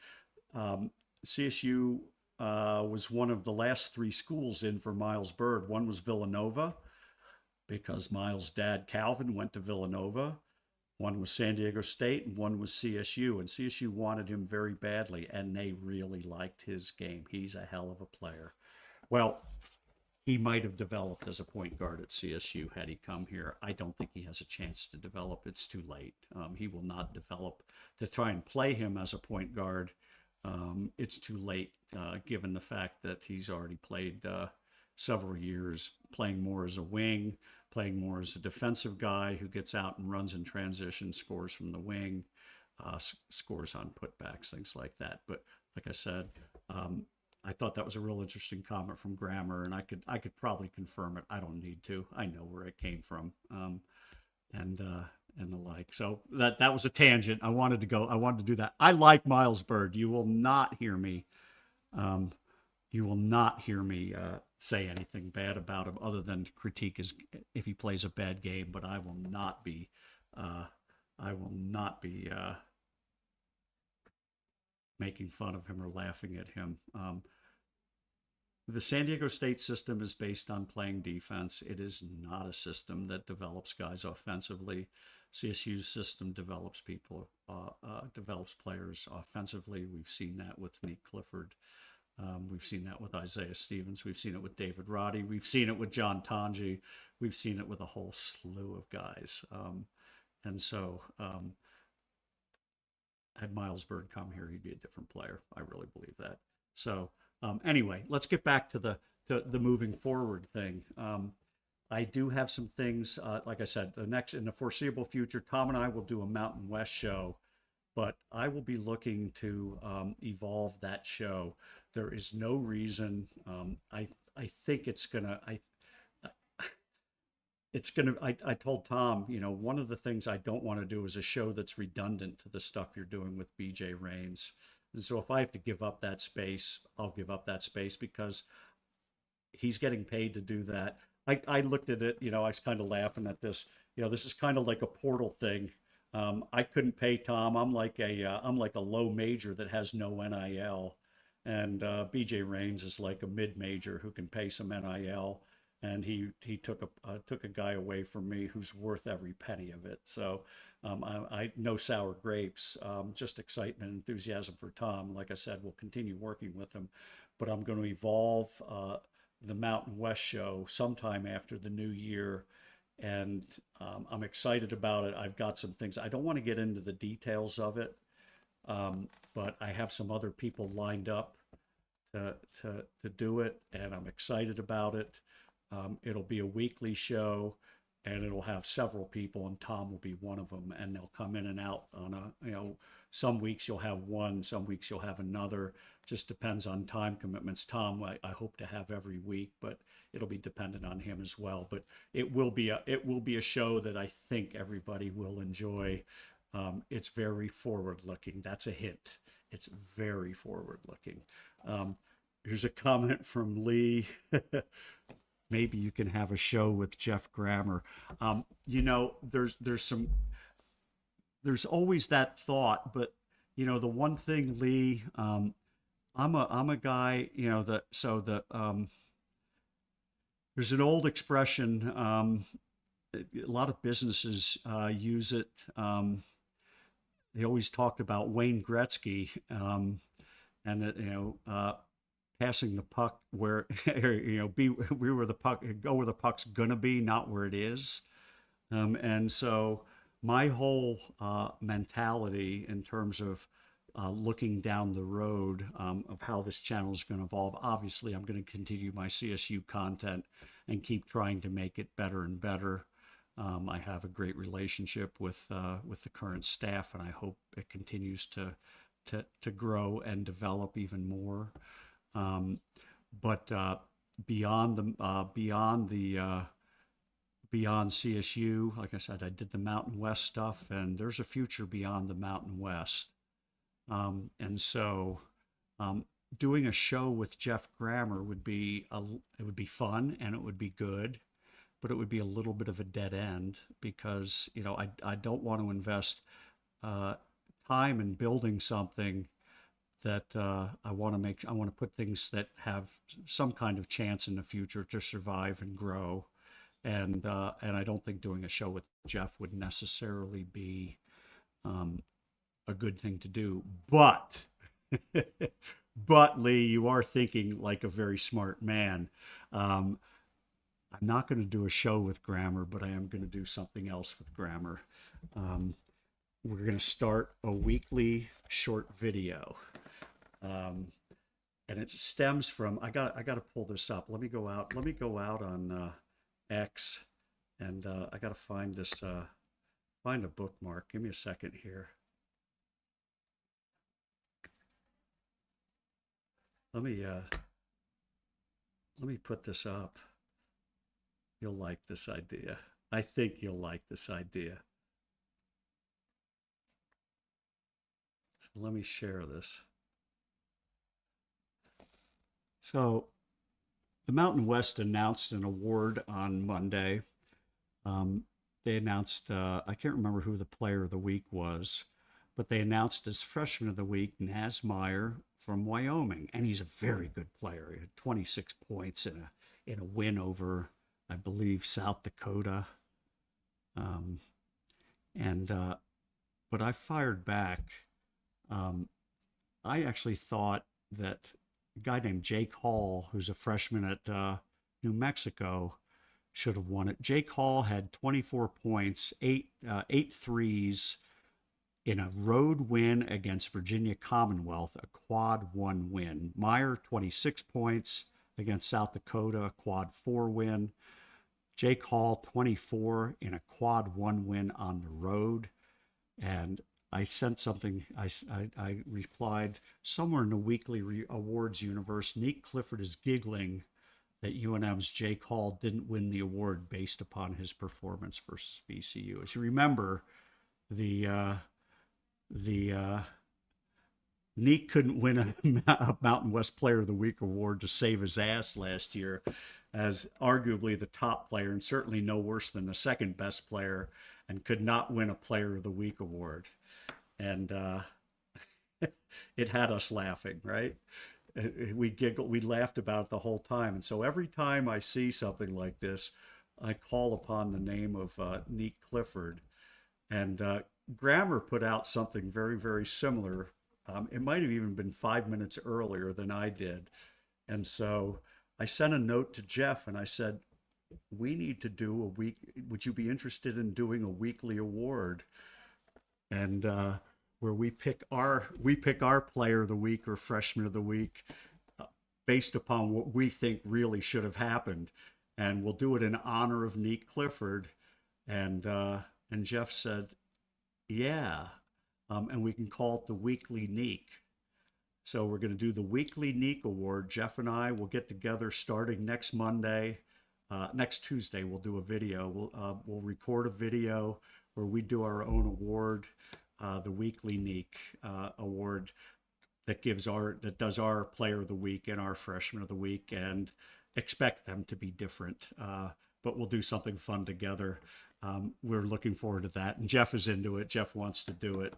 A: CSU was one of the last 3 schools in for Miles Bird. One was Villanova, because Miles' dad, Calvin, went to Villanova. One was San Diego State, and one was CSU. And CSU wanted him very badly, and they really liked his game. He's a hell of a player. Well, he might have developed as a point guard at CSU had he come here. I don't think he has a chance to develop. It's too late. He will not develop. To try and play him as a point guard it's too late, given the fact that he's already played several years, playing more as a wing, playing more as a defensive guy who gets out and runs in transition, scores from the wing, scores on putbacks, things like that. But like I said, I thought that was a real interesting comment from Grammer, and I could probably confirm it. I don't need to. I know where it came from, and the like. So that was a tangent. I wanted to do that. I like Miles Bird. You will not hear me. Um, you will not hear me say anything bad about him, other than to critique his if he plays a bad game. But I will not be. I will not be making fun of him or laughing at him. The San Diego State system is based on playing defense. It is not a system that develops guys offensively. CSU's system develops develops players offensively. We've seen that with Nick Clifford. We've seen that with Isaiah Stevens. We've seen it with David Roddy. We've seen it with John Tonji. We've seen it with a whole slew of guys. And so, had Miles Bird come here, he'd be a different player. I really believe that. So, anyway, let's get back to the moving forward thing. I do have some things, like I said, in the foreseeable future, Tom and I will do a Mountain West show, but I will be looking to evolve that show. There is no reason. I think it's gonna. I told Tom, one of the things I don't want to do is a show that's redundant to the stuff you're doing with BJ Rains. And so if I have to give up that space, I'll give up that space, because he's getting paid to do that. I looked at it, I was kind of laughing at this. This is kind of like a portal thing. I couldn't pay Tom. I'm like a low major that has no NIL, and BJ Rains is like a mid major who can pay some NIL. And he took a guy away from me who's worth every penny of it. So I no sour grapes, just excitement and enthusiasm for Tom. Like I said, we'll continue working with him, but I'm going to evolve the Mountain West show sometime after the new year, and I'm excited about it. I've got some things. I don't want to get into the details of it, but I have some other people lined up to do it, and I'm excited about it. It'll be a weekly show, and it'll have several people, and Tom will be one of them, and they'll come in and out on some weeks you'll have one, some weeks you'll have another. Just depends on time commitments. Tom, I hope to have every week, but it'll be dependent on him as well. But it will be a show that I think everybody will enjoy. It's very forward-looking. That's a hint. It's very forward-looking. Here's a comment from Lee. Maybe you can have a show with Jeff Grammer. There's always that thought, but the one thing, Lee, I'm a guy, there's an old expression, a lot of businesses use it. They always talked about Wayne Gretzky, and that, passing the puck where, be where the puck, go where the puck's gonna be, not where it is. And so my whole mentality in terms of looking down the road of how this channel is going to evolve, obviously I'm going to continue my CSU content and keep trying to make it better and better. I have a great relationship with the current staff, and I hope it continues to grow and develop even more. But beyond CSU, like I said, I did the Mountain West stuff, and there's a future beyond the Mountain West. And so doing a show with Jeff Grammer would be fun, and it would be good, but it would be a little bit of a dead end, because I don't want to invest time in building something that I want to put things that have some kind of chance in the future to survive and grow. And I don't think doing a show with Jeff would necessarily be a good thing to do. But Lee, you are thinking like a very smart man. I'm not going to do a show with Grammer, but I am going to do something else with Grammer. We're going to start a weekly short video. And it stems from I got to pull this up. Let me go out. Let me go out on X, and I got to find this find a bookmark. Give me a second here. Let me put this up. You'll like this idea. I think you'll like this idea. So let me share this. So the Mountain West announced an award on Monday. They announced, I can't remember who the player of the week was, but they announced as freshman of the week, Naz Meyer from Wyoming. And he's a very good player. He had 26 points in a win over, I believe, South Dakota. But I fired back. I actually thought that a guy named Jake Hall, who's a freshman at New Mexico, should have won it. Jake Hall had 24 points, eight threes in a road win against Virginia Commonwealth, a quad 1 win. Meyer, 26 points against South Dakota, a quad 4 win. Jake Hall, 24 in a quad 1 win on the road. And I sent something, I replied, somewhere in the weekly awards universe, Nick Clifford is giggling that UNM's Jake Hall didn't win the award based upon his performance versus VCU. As you remember, the Nick couldn't win a Mountain West Player of the Week award to save his ass last year as arguably the top player and certainly no worse than the second best player, and could not win a Player of the Week award. And it had us laughing, right? We giggled, we laughed about it the whole time. And so every time I see something like this, I call upon the name of Nick Clifford. And Grammar put out something very, very similar. It might have even been 5 minutes earlier than I did. And so I sent a note to Jeff and I said, we need to do a week. Would you be interested in doing a weekly award? And where we pick our player of the week or freshman of the week based upon what we think really should have happened, and we'll do it in honor of Nick Clifford. And Jeff said, yeah, and we can call it the Weekly Nick. So we're going to do the Weekly Nick Award. Jeff and I will get together starting next Monday. Next Tuesday, we'll do a video. We'll record a video where we do our own award. The Weekly Nick award that does our Player of the Week and our Freshman of the Week, and expect them to be different. But we'll do something fun together. We're looking forward to that, and Jeff is into it. Jeff wants to do it,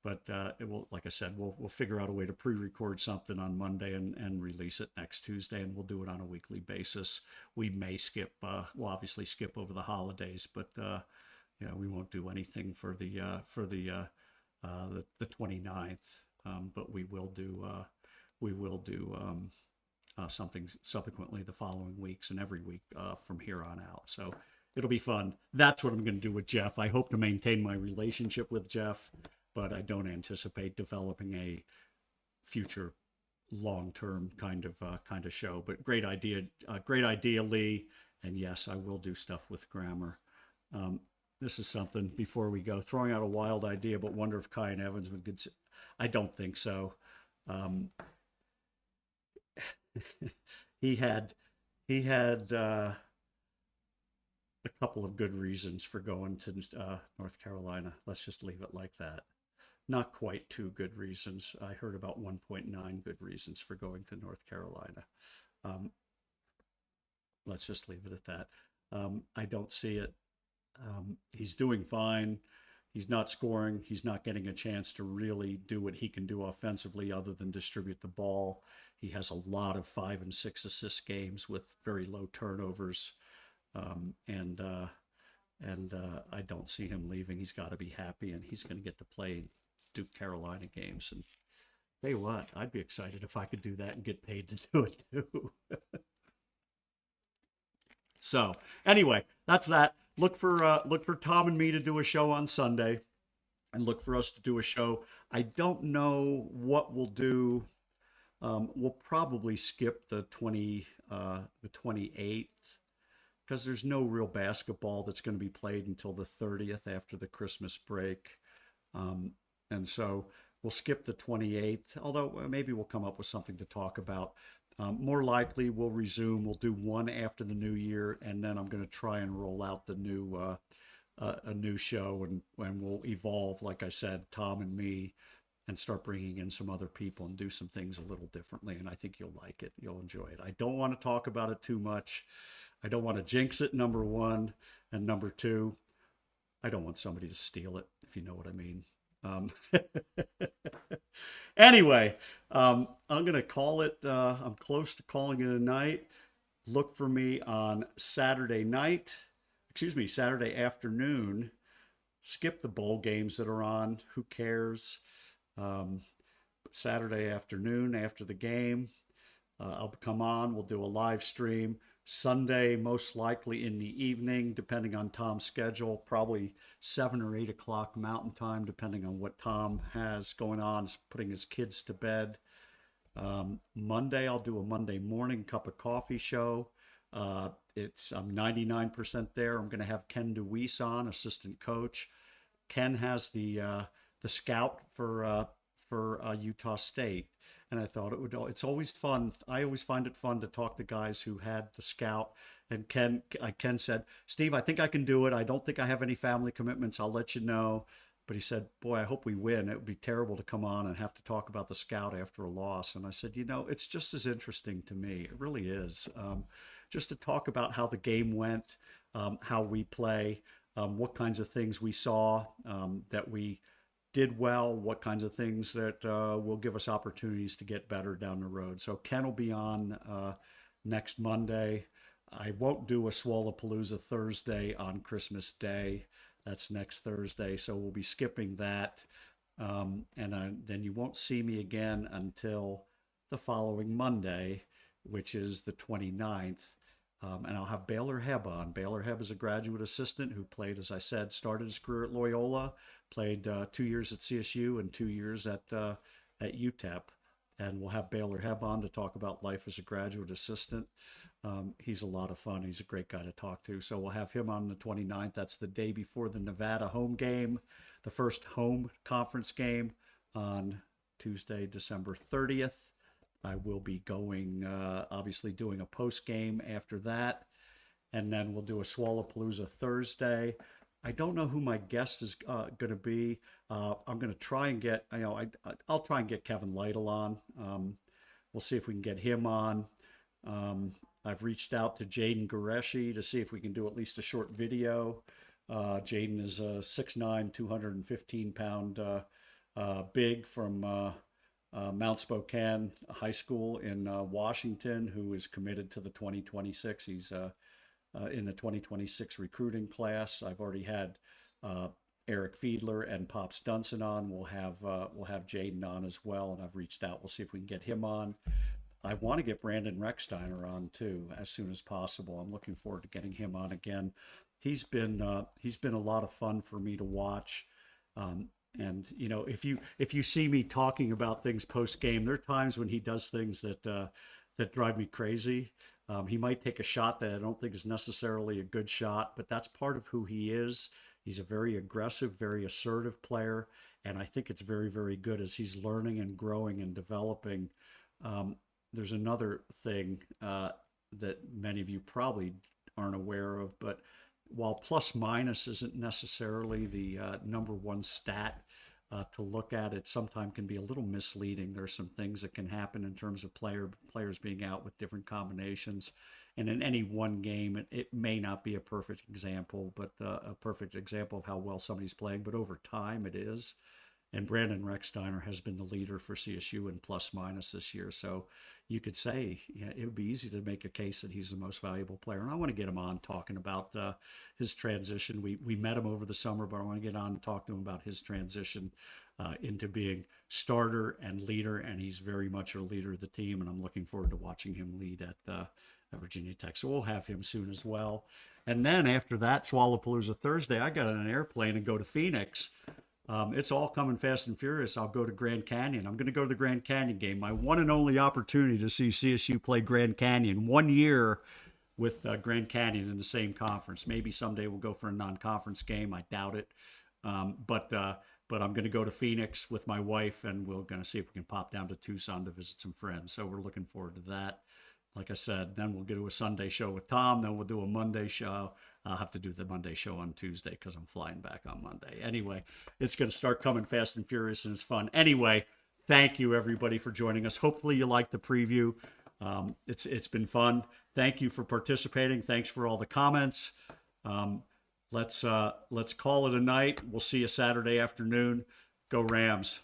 A: but it will, like I said, we'll figure out a way to pre-record something on Monday and release it next Tuesday, and we'll do it on a weekly basis. We may skip, we'll obviously skip over the holidays, but we won't do anything for the 29th, but we will do something subsequently the following weeks and every week from here on out. So it'll be fun. That's what I'm going to do with Jeff. I hope to maintain my relationship with Jeff, but I don't anticipate developing a future long-term kind of show. But great idea, Lee. And yes, I will do stuff with Grammar. This is something before we go, throwing out a wild idea, but wonder if Kyan Evans would consider. I don't think so. He had a couple of good reasons for going to North Carolina. Let's just leave it like that. Not quite 2 good reasons. I heard about 1.9 good reasons for going to North Carolina. Let's just leave it at that. I don't see it. He's doing fine. He's not scoring. He's not getting a chance to really do what he can do offensively other than distribute the ball. He has a lot of 5 and 6 assist games with very low turnovers. And I don't see him leaving. He's got to be happy, and he's going to get to play Duke Carolina games. And tell you what, I'd be excited if I could do that and get paid to do it too. So anyway, that's that. Look for Tom and me to do a show on Sunday, and look for us to do a show. I don't know what we'll do. We'll probably skip the 28th because there's no real basketball that's going to be played until the 30th after the Christmas break. Um, and so we'll skip the 28th, although maybe we'll come up with something to talk about. More likely, we'll resume. We'll do one after the new year, and then I'm going to try and roll out a new show, and we'll evolve, like I said, Tom and me, and start bringing in some other people and do some things a little differently. And I think you'll like it. You'll enjoy it. I don't want to talk about it too much. I don't want to jinx it, number one. And number two, I don't want somebody to steal it, if you know what I mean. Um, anyway, I'm going to call it, I'm close to calling it a night. Look for me on Saturday night, excuse me, Saturday afternoon. Skip the bowl games that are on. Who cares? Um, Saturday afternoon after the game, I'll come on. We'll do a live stream. Sunday, most likely in the evening, depending on Tom's schedule, probably 7 or 8 o'clock Mountain Time, depending on what Tom has going on, putting his kids to bed. Monday, I'll do a Monday morning cup of coffee show. I'm 99% there. I'm going to have Ken DeWeese on, assistant coach. Ken has the scout for Utah State, and I thought it's always fun. I always find it fun to talk to guys who had the scout. And Ken said, Steve, I think I can do it. I don't think I have any family commitments. I'll let you know. But he said, boy, I hope we win. It would be terrible to come on and have to talk about the scout after a loss. And I said, it's just as interesting to me. It really is. Just to talk about how the game went, how we play, what kinds of things we saw that we did well, what kinds of things that will give us opportunities to get better down the road. So Ken will be on next Monday. I won't do a Swollapalooza Thursday on Christmas Day. That's next Thursday, so we'll be skipping that. Then you won't see me again until the following Monday, which is the 29th. And I'll have Baylor Hebb on. Baylor Hebb is a graduate assistant who played, as I said, started his career at Loyola, played 2 years at CSU and 2 years at UTEP. And we'll have Baylor Hebb on to talk about life as a graduate assistant. He's a lot of fun. He's a great guy to talk to. So we'll have him on the 29th. That's the day before the Nevada home game, the first home conference game on Tuesday, December 30th. I will be going, obviously doing a post game after that. And then we'll do a Swollapalooza Thursday. I don't know who my guest is going to be. I'm going to try and get, I'll try and get Kevin Lytle on. We'll see if we can get him on. I've reached out to Jaden Goreshi to see if we can do at least a short video. Jaden is a 6'9", 215-pound big from Mount Spokane High School in Washington, who is committed to the 2026. He's in the 2026 recruiting class. I've already had Eric Fiedler and Pops Dunson on. We'll have Jaden on as well, and I've reached out. We'll see if we can get him on. I want to get Brandon Rechsteiner on too as soon as possible. I'm looking forward to getting him on again. He's been a lot of fun for me to watch. And if you see me talking about things post game, there are times when he does things that drive me crazy. He might take a shot that I don't think is necessarily a good shot, but that's part of who he is. He's a very aggressive, very assertive player, and I think it's very, very good as he's learning and growing and developing. There's another thing that many of you probably aren't aware of, but while plus minus isn't necessarily the number one stat to look at, it sometimes can be a little misleading. There's some things that can happen in terms of players being out with different combinations. And in any one game, it may not be a perfect example, but a perfect example of how well somebody's playing. But over time, it is. And Brandon Rechsteiner has been the leader for CSU in plus minus this year. So you could say it would be easy to make a case that he's the most valuable player. And I want to get him on talking about his transition. We met him over the summer, but I want to get on and talk to him about his transition into being starter and leader. And he's very much a leader of the team. And I'm looking forward to watching him lead at Virginia Tech. So we'll have him soon as well. And then after that, Swollapalooza Thursday, I got on an airplane and go to Phoenix It's all coming fast and furious. I'll go to Grand Canyon. I'm going to go to the Grand Canyon game. My one and only opportunity to see CSU play Grand Canyon. 1 year with Grand Canyon in the same conference. Maybe someday we'll go for a non-conference game. I doubt it. But I'm going to go to Phoenix with my wife, and we're going to see if we can pop down to Tucson to visit some friends. So we're looking forward to that. Like I said, then we'll get to a Sunday show with Tom. Then we'll do a Monday show. I'll have to do the Monday show on Tuesday because I'm flying back on Monday. Anyway, it's going to start coming fast and furious, and it's fun. Anyway, thank you everybody for joining us. Hopefully you liked the preview. It's been fun. Thank you for participating. Thanks for all the comments. Let's call it a night. We'll see you Saturday afternoon. Go Rams.